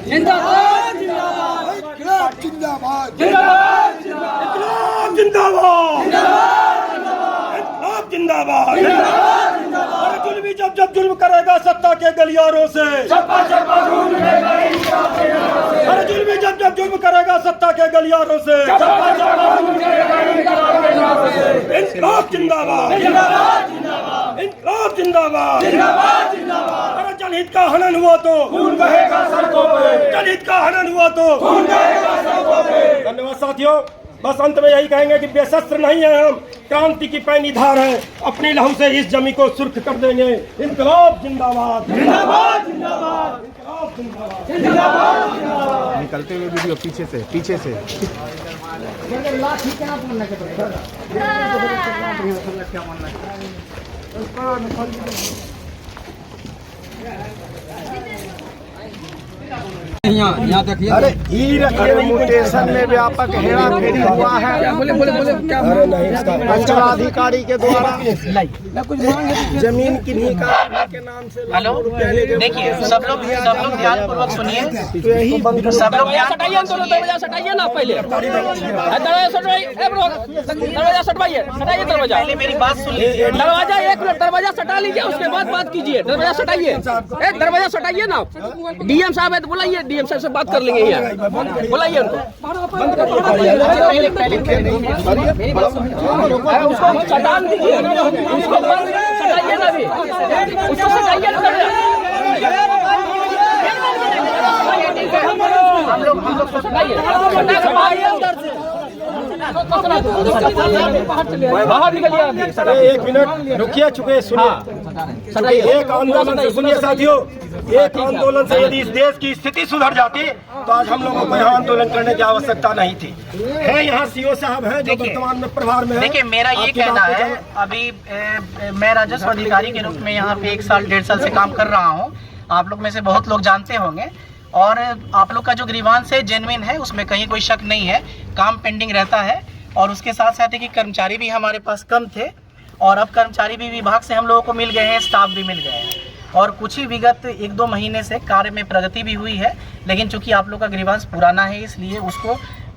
जिंदाबाद जिंदाबाद जिंदाबाद जिंदाबाद जिंदाबाद जिंदाबाद और जुल्म जब जब जुल्म करेगा सत्ता के गलियारों से, अरे जुल्म जब जब जुल्म करेगा सत्ता के गलियारों से, इंकलाब जिंदाबाद इंकलाब जिंदाबाद। अरे जनहित का हनन हुआ तो खून बहेगा सड़कों पे, जनहित का हनन हुआ तो खून बहेगा सड़कों पे। धन्यवाद साथियों, बस अंत में यही कहेंगे कि बेशस्त्र नहीं है हम, क्रांति की पैनी धार है, अपनी लहू से इस जमी को सुर्ख कर देंगे। इंकलाब जिंदाबाद जिंदाबाद जिंदाबाद इंकलाब जिंदाबाद जिंदाबाद। निकलते हुए वीडियो पीछे से यहाँ देखिए। अरे स्टेशन में व्यापक हेराफेरी हुआ है। अंचलाधिकारी के द्वारा जमीन किन्हीं का के नाम से। हेलो, देखिए सब लोग ध्यानपूर्वक सुनिए। सब लोग सटाइए दरवाजा सटाइए ना, पहले दरवाजा सटवाइए, सटाइए दरवाजा। पहले मेरी बात सुन लीजिए। दरवाजा एक मिनट, दरवाजा सटा लीजिए, उसके बाद बात कीजिए। दरवाजा सटाइए, दरवाजा सटाइए ना। डीएम साहब है तो बुलाइए, डीएम साहब से बात कर लेंगे यार, बुलाइए उनको। उसको सटान दीजिए, उसको सटाइए ना, अभी उसको सटाइए ना। हम लोग सटाइए, बाहर निकलिए। एक मिनट रुकिए, चुके सुनिए। एक आंदोलन से सुनिए साथियों, एक आंदोलन से यदि इस देश की स्थिति सुधर जाती तो आज हम लोगों को यहाँ आंदोलन करने की आवश्यकता नहीं थी। है यहाँ सीओ साहब हैं जो वर्तमान में प्रभार में है। देखिए मेरा ये कहना है, अभी मैं राजस्व अधिकारी के रूप में यहाँ पे 1 साल 1.5 साल से काम कर रहा हूँ। आप लोग में से बहुत लोग जानते होंगे, और आप लोग का जो ग्रीवांस है जेन्युइन है, उसमें कहीं कोई शक नहीं है। काम पेंडिंग रहता है, और उसके साथ साथ कि कर्मचारी भी हमारे पास कम थे, और अब कर्मचारी भी विभाग से हम लोगों को मिल गए हैं, स्टाफ भी मिल गए हैं, और कुछ ही विगत 1-2 महीने से कार्य में प्रगति भी हुई है। लेकिन चूंकि आप लोग का ग्रीवांस पुराना है, इसलिए उसको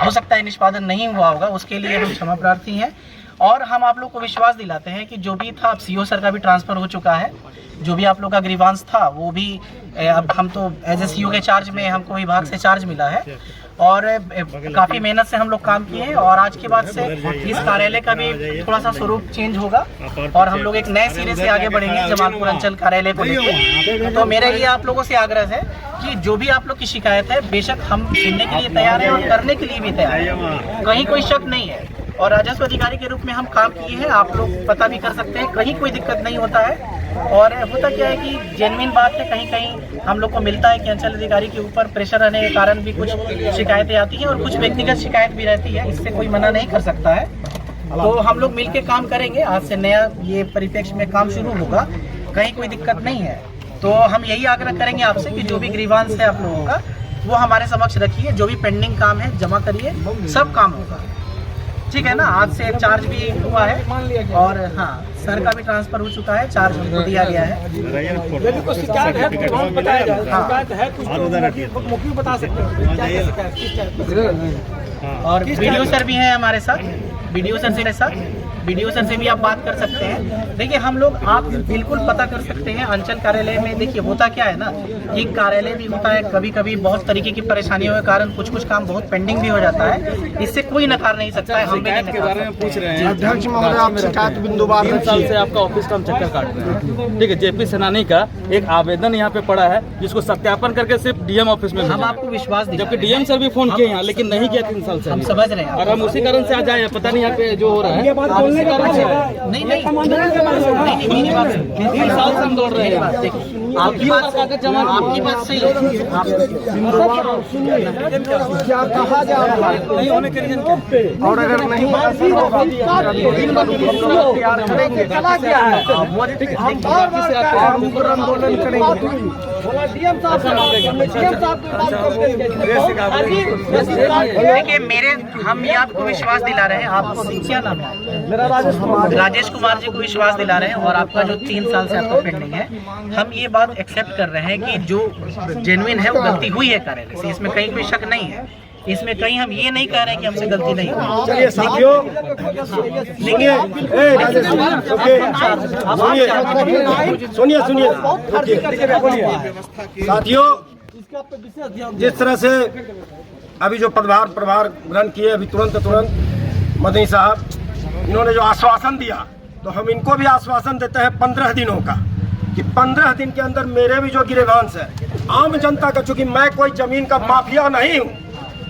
हो सकता है निष्पादन नहीं हुआ होगा, उसके लिए हम क्षमा प्रार्थी हैं। और हम आप लोग को विश्वास दिलाते हैं कि जो भी था, अब सीओ सर का भी ट्रांसफ़र हो चुका है। जो भी आप लोग का ग्रीवांस था वो भी अब हम तो एज ए सीओ के चार्ज में, हमको विभाग से चार्ज मिला है, और काफ़ी मेहनत से हम लोग काम किए हैं। और आज के बाद से इस कार्यालय का भी थोड़ा सा स्वरूप चेंज होगा, और हम लोग एक नए सिरे से आगे बढ़ेंगे जमालपुर अंचल कार्यालय को लेकर। तो मेरा ये आप लोगों से आग्रह है कि जो भी आप लोग की शिकायत है, बेशक हम सुनने के लिए तैयार हैं और करने के लिए भी तैयार हैं, कहीं कोई शक नहीं है। और राजस्व अधिकारी के रूप में हम काम किए हैं, आप लोग पता भी कर सकते हैं, कहीं कोई दिक्कत नहीं होता है। और होता क्या है कि जेन्युइन बात है, कहीं कहीं हम लोग को मिलता है कि अंचल अधिकारी के ऊपर प्रेशर रहने के कारण भी कुछ शिकायतें आती हैं, और कुछ व्यक्तिगत शिकायत भी रहती है, इससे कोई मना नहीं कर सकता है। तो हम लोग मिलकर काम करेंगे, आज से नया ये परिप्रेक्ष्य में काम शुरू होगा, कहीं कोई दिक्कत नहीं है। तो हम यही आग्रह करेंगे आपसे कि जो भी ग्रीवांस है आप लोगों का, वो हमारे समक्ष रखिए, जो भी पेंडिंग काम है जमा करिए, सब काम होगा, ठीक है ना। आज से चार्ज भी हुआ है, और हाँ, सर का भी ट्रांसफर हो चुका है, चार्ज हमको दिया गया है। और वीडियो सर भी हैं हमारे साथ, वीडियो सर से भी आप बात कर सकते हैं। देखिए हम लोग, आप बिल्कुल पता कर सकते हैं अंचल कार्यालय में। देखिए होता क्या है ना, ये कार्यालय भी होता है, कभी कभी बहुत तरीके की परेशानियों के कारण कुछ काम बहुत पेंडिंग भी हो जाता है, इससे कोई नकार नहीं सकता है। हम भी नहीं बारे में पूछ रहे हैं अध्यक्ष महोदय, आप शिकायत बिंदुवार 3 साल से आपका ऑफिस का हम चक्कर काट रहे हैं, ठीक है। जेपी सेनानी का एक आवेदन यहाँ पे पड़ा है, जिसको सत्यापन करके सिर्फ डीएम ऑफिस में हम आपको विश्वास दें, जबकि डीएम सर भी फोन किए यहाँ, लेकिन नहीं किया 3 साल से। हम समझ रहे हैं, और हम उसी कारण से आज आए हैं, पता नहीं यहाँ पे जो हो रहा है, नहीं मेरी बात 3 साल से हम दौड़ रहे हैं। आपकी बात सही है, क्या कहा जा रहा है, नहीं होने के रीजन क्या? और अगर नहीं चला गया है, आंदोलन करेंगे। देखिए हम ये आपको विश्वास दिला रहे हैं, आपको क्या नाम है? राजेश कुमार जी को विश्वास दिला रहे हैं, और आपका जो 3 साल से आपका पेंडिंग है, हम ये बात बात एक्सेप्ट कर रहे हैं कि जो जेन्युइन है वो गलती हुई है कार्यालय से, इसमें कहीं कोई शक नहीं है। इसमें कहीं हम ये नहीं कह रहे हैं कि हमसे गलती नहीं हुई। चलिए साथियों, सुनिए साथियों, जिस तरह से अभी जो पदभार प्रभार ग्रहण किए अभी तुरंत मदनी साहब, इन्होंने जो आश्वासन दिया, तो हम इनको भी आश्वासन देते हैं 15 दिनों का, कि 15 दिन के अंदर मेरे भी जो गिरेबांस है आम जनता का, चूंकि मैं कोई जमीन का माफिया नहीं हूँ,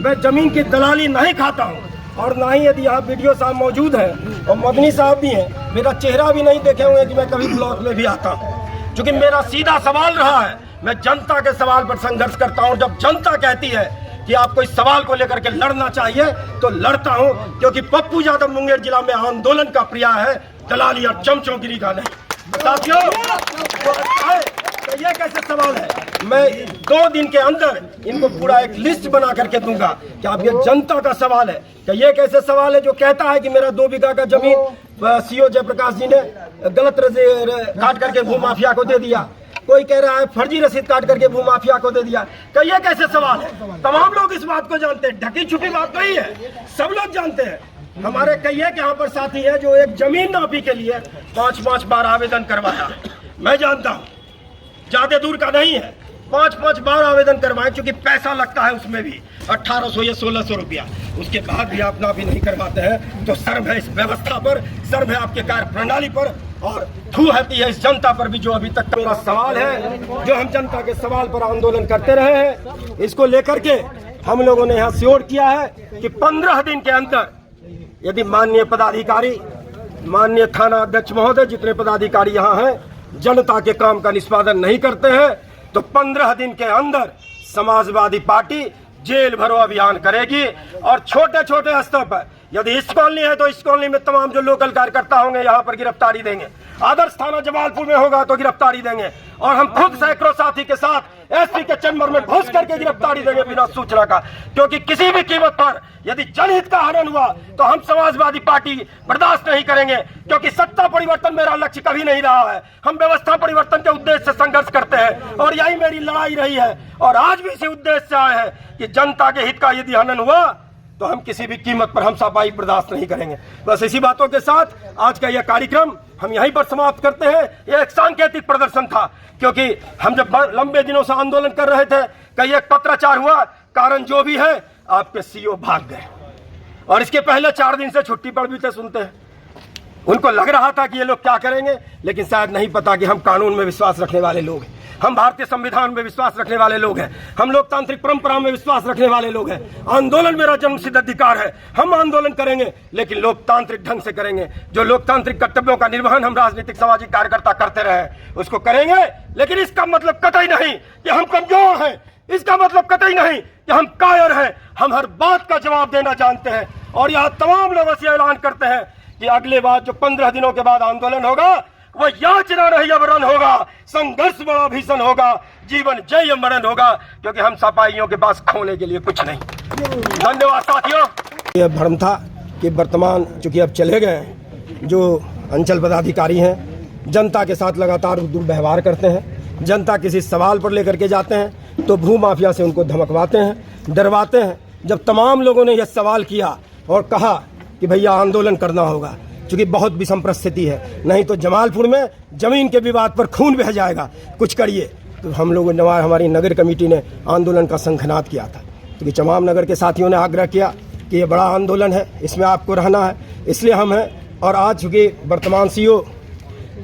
मैं जमीन की दलाली नहीं खाता हूँ, और ना ही यदि यहाँ वीडियो साहब मौजूद हैं और मदनी साहब भी हैं, मेरा चेहरा भी नहीं देखे हुए कि मैं कभी ब्लॉक में भी आता हूँ, क्योंकि मेरा सीधा सवाल रहा है, मैं जनता के सवाल पर संघर्ष करता हूँ। जब जनता कहती है कि आपको इस सवाल को लेकर के लड़ना चाहिए तो लड़ता हूँ, क्योंकि पप्पू यादव मुंगेर जिला में आंदोलन का प्रिया है, दलाली और चमचौगिरी का नहीं। साथियों, तो ये कैसे सवाल है? मैं 2 दिन के अंदर इनको पूरा एक लिस्ट बना करके दूंगा कि आप ये जनता का सवाल है कि ये कैसे सवाल है जो कहता है कि मेरा 2 बीघा का जमीन सीओ जयप्रकाश जी ने गलत काट करके भूमाफिया को दे दिया, कोई कह रहा है फर्जी रसीद काट करके भूमाफिया को दे दिया। तो ये कैसे सवाल है? तमाम लोग इस बात को जानते हैं, ढकी छुपी बात नहीं है, सब लोग जानते हैं। हमारे कई है कि यहाँ पर साथी है जो एक जमीन नापी के लिए 5-5 बार आवेदन करवाया, मैं जानता हूँ, ज्यादा दूर का नहीं है, 5-5 बार आवेदन करवाए, क्योंकि पैसा लगता है उसमें भी 1800 या 1600 रुपया, उसके बाद भी आप नापी नहीं करवाते हैं, तो शर्म है इस व्यवस्था पर, शर्म है आपके कार्य प्रणाली पर, और थू है इस जनता पर भी जो अभी तक मेरा सवाल है, जो हम जनता के सवाल पर आंदोलन करते रहे हैं, इसको लेकर के हम लोगों ने यहाँ श्योर किया है कि 15 दिन के अंदर यदि माननीय पदाधिकारी, माननीय थाना अध्यक्ष महोदय, जितने पदाधिकारी यहाँ हैं, जनता के काम का निष्पादन नहीं करते हैं, तो 15 दिन के अंदर समाजवादी पार्टी जेल भरो अभियान करेगी। और छोटे छोटे स्तर पर यदि इस कॉलोनी है तो इस कॉलोनी में तमाम जो लोकल कार्यकर्ता होंगे यहाँ पर गिरफ्तारी देंगे, आदर्श थाना जमालपुर में होगा तो गिरफ्तारी देंगे, और हम खुद सैकड़ों साथी के साथ एसपी के चैम्बर में घुस करके गिरफ्तारी देंगे बिना सूचना का, क्योंकि किसी भी कीमत पर यदि जनहित का हनन हुआ तो हम समाजवादी पार्टी बर्दाश्त नहीं करेंगे, क्योंकि सत्ता परिवर्तन मेरा लक्ष्य कभी नहीं रहा है। हम व्यवस्था परिवर्तन के उद्देश्य से संघर्ष करते हैं और यही मेरी लड़ाई रही है, और आज भी इसी उद्देश्य से आए हैं कि जनता के हित का यदि हनन हुआ तो हम किसी भी कीमत पर हम सफाई बर्दाश्त नहीं करेंगे। बस इसी बातों के साथ आज का यह कार्यक्रम हम यहीं पर समाप्त करते हैं। यह एक सांकेतिक प्रदर्शन था, क्योंकि हम जब लंबे दिनों से आंदोलन कर रहे थे, कई एक पत्राचार हुआ, कारण जो भी है आपके सीओ भाग गए, और इसके पहले 4 दिन से छुट्टी पर भी थे, सुनते हैं। उनको लग रहा था कि ये लोग क्या करेंगे, लेकिन शायद नहीं पता कि हम कानून में विश्वास रखने वाले लोग हैं, हम भारतीय संविधान में विश्वास रखने वाले लोग हैं, हम लोकतांत्रिक परंपरा में विश्वास रखने वाले लोग हैं। आंदोलन मेरा जन्मसिद्ध अधिकार है, हम आंदोलन करेंगे, लेकिन लोकतांत्रिक ढंग से करेंगे। जो लोकतांत्रिक कर्तव्यों का निर्वहन हम राजनीतिक सामाजिक कार्यकर्ता करते रहे उसको करेंगे, लेकिन इसका मतलब कतई नहीं कि हम कमजोर हैं, इसका मतलब कतई नहीं कि हम कायर हैं। हम हर बात का जवाब देना जानते हैं, और यहाँ तमाम लोगों से ऐलान करते हैं कि अगले बार जो 15 दिनों के बाद आंदोलन होगा वो याचना नहीं अवरण होगा, संघर्ष बड़ा भीषण होगा, जीवन जय मरण होगा, क्योंकि हम सपाइयों के पास खोने के लिए कुछ नहीं। धन्यवाद साथियों। यह भ्रम था कि वर्तमान चूंकि अब चले गए जो अंचल पदाधिकारी हैं, जनता के साथ लगातार दुर्व्यवहार करते हैं, जनता किसी सवाल पर लेकर के जाते हैं तो भू माफिया से उनको धमकवाते हैं, डरवाते हैं। जब तमाम लोगों ने यह सवाल किया और कहा कि भैया आंदोलन करना होगा, चूंकि बहुत विषम परिस्थिति है, नहीं तो जमालपुर में जमीन के विवाद पर खून बह जाएगा, कुछ करिए, तो हम लोगों ने, हमारी नगर कमेटी ने आंदोलन का शंखनाद किया था, क्योंकि तमाम नगर के साथियों ने आग्रह किया कि ये बड़ा आंदोलन है, इसमें आपको रहना है, इसलिए हम हैं। और आज चूँकि वर्तमान सीओ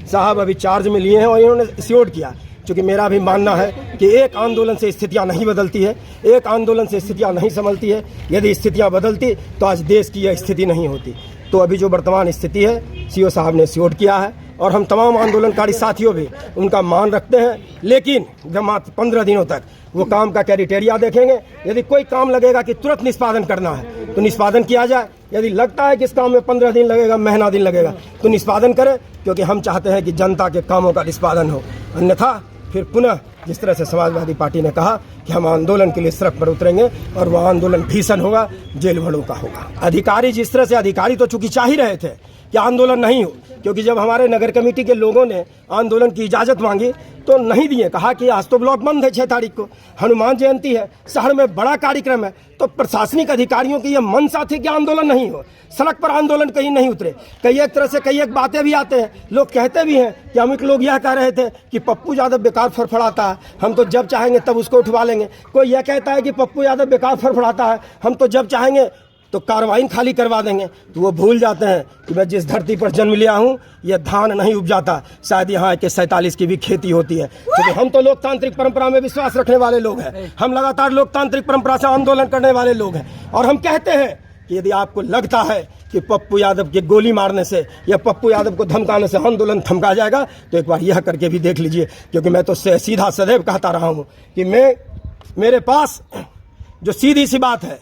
साहब अभी चार्ज में लिए हैं और इन्होंने श्योर किया, क्योंकि मेरा भी मानना है कि एक आंदोलन से स्थितियां नहीं बदलती है, एक आंदोलन से स्थितियां नहीं संभलती है। यदि स्थितियां बदलती तो आज देश की यह स्थिति नहीं होती। तो अभी जो वर्तमान स्थिति है सीओ साहब ने श्योर किया है, और हम तमाम आंदोलनकारी साथियों भी उनका मान रखते हैं, लेकिन जब 15 दिनों तक वो काम का क्राइटेरिया देखेंगे। यदि कोई काम लगेगा कि तुरंत निष्पादन करना है तो निष्पादन किया जाए, यदि लगता है कि इस काम में 15 दिन लगेगा, महीना दिन लगेगा, तो निष्पादन करें, क्योंकि हम चाहते हैं कि जनता के कामों का निष्पादन हो। अन्यथा फिर पुनः जिस तरह से समाजवादी पार्टी ने कहा कि हम आंदोलन के लिए सड़क पर उतरेंगे, और वह आंदोलन भीषण होगा, जेल भरो का होगा। अधिकारी जिस तरह से, अधिकारी तो चूंकि चाह ही रहे थे कि आंदोलन नहीं हो, क्योंकि जब हमारे नगर कमेटी के लोगों ने आंदोलन की इजाज़त मांगी तो नहीं दिए। कहा कि आज तो ब्लॉक बंद है, 6 तारीख को हनुमान जयंती है, शहर में बड़ा कार्यक्रम है। तो प्रशासनिक अधिकारियों की यह मंशा थी कि आंदोलन नहीं हो, सड़क पर आंदोलन कहीं नहीं उतरे। कई एक तरह से कई एक बातें भी आते हैं, लोग कहते भी हैं कि अमुक लोग यह कह रहे थे कि पप्पू यादव बेकार फड़फड़ाता है, हम तो जब चाहेंगे तब उसको उठवा लेंगे। कोई यह कहता है कि पप्पू यादव बेकार फड़फड़ाता है, हम तो जब चाहेंगे तो कार्रवाई खाली करवा देंगे। तो वो भूल जाते हैं कि मैं जिस धरती पर जन्म लिया हूँ यह धान नहीं उपजाता, शायद यहाँ के 47 की भी खेती होती है। क्योंकि हम तो लोकतांत्रिक परंपरा में विश्वास रखने वाले लोग हैं, हम लगातार लोकतांत्रिक परंपरा से आंदोलन करने वाले लोग हैं। और हम कहते हैं कि यदि आपको लगता है कि पप्पू यादव के गोली मारने से या पप्पू यादव को धमकाने से आंदोलन थमका जाएगा तो एक बार यह करके भी देख लीजिए। क्योंकि मैं तो सीधा सदैव कहता रहा हूँ कि मेरे पास जो सीधी सी बात है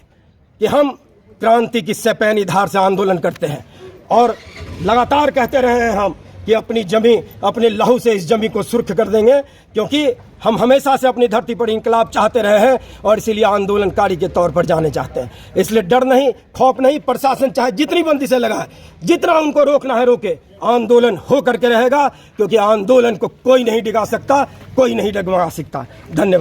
कि हम क्रांति की सपैनी धार से आंदोलन करते हैं और लगातार कहते रहे हैं हम कि अपनी जमी अपने लहू से इस जमी को सुर्ख कर देंगे। क्योंकि हम हमेशा से अपनी धरती पर इंकलाब चाहते रहे हैं और इसीलिए आंदोलनकारी के तौर पर जाने चाहते हैं। इसलिए डर नहीं, खौफ नहीं, प्रशासन चाहे जितनी बंदिशें लगाए, जितना उनको रोकना है रोके, आंदोलन हो करके रहेगा। क्योंकि आंदोलन को कोई नहीं डिगा सकता, कोई नहीं डगमगा सकता। धन्यवाद।